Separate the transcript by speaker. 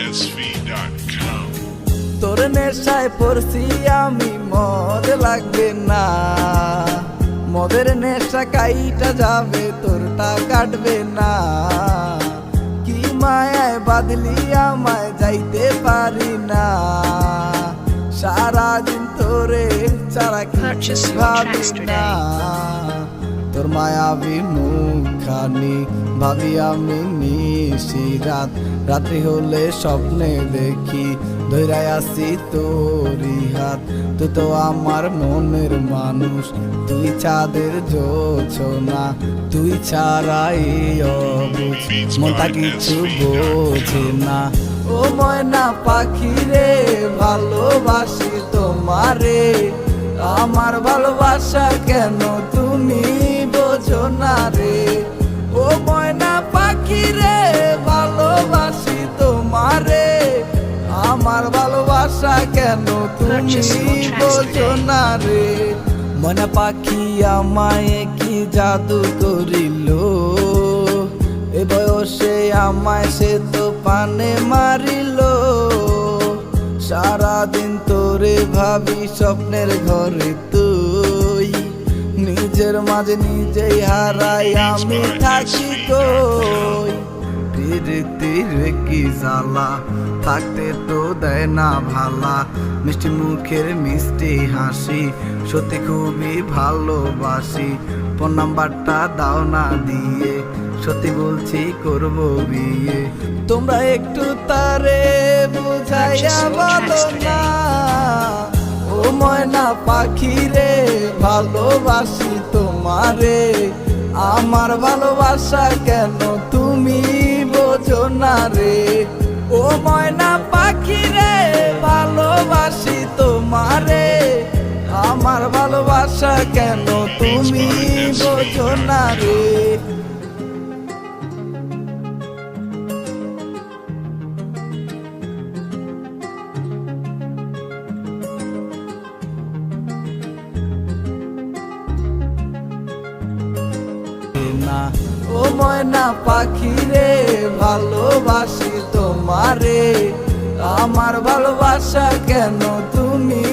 Speaker 1: MySV.com.
Speaker 2: তোর নেশায় পড়ছি আমি, মদ লাগবে না। মদের নেশা কাইটা যাবে, তোরটা কাটবে না। কি মায়ায় বাদলি আমায়, যাইতে পারি না। সারাদিন তোরে ছাড়া কিছু ভাবি না। তোর মায়াবী মুখখানি ভাবি আমি নিশি রাত। রাত্রি হলে স্বপ্নে দেখি ধৈরাই আসি তোরি হাত। তুই তো আমার মনের মানুষ, তুই চাঁদের জোছনা। তুই ছাড়া এই অবুঝ মনটা কিছু বোঝে না। ও ময়না পাখি রে, ভালোবাসি তোমারে। আমার ভালোবাসা কেন তুমি বোঝো না রে। ও ময়না পাখি রে, ভালোবাসি তোমারে। আমার ভালোবাসা কেন তুমি বোঝো না রে। ময়না পাখি আমায় কি জাদু করিল, এ বয়সে আমায় সে তো পানে মারিল। সারাদিন তোরে ভাবি স্বপ্নের ঘরে তুই, নিজের মাঝে নিজেই হারাই আমি থাকি কই। প্রীতির কি জ্বালা, থাকতে তো দেয় না ভালা। মিষ্টি মুখের মিষ্টি হাসি, সত্যি খুবই ভালোবাসি। ফোন নাম্বারটা দাও না দিয়ে, সত্যি বলছি করবো বিয়ে। তোমরা একটু তারে বুঝাইয়া বলো না। ও ময়না পাখি রে, ভালোবাসি তোমারে। আমার ভালোবাসা কেন তুমি বোঝো না রে। ও ময়না পাখি রে, ভালোবাসি তোমারে। আমার ভালোবাসা কেন তুমি বোঝো না রে। ও ময়না পাখি রে, ভালোবাসি তোমারে। আমার ভালোবাসা কেন তুমি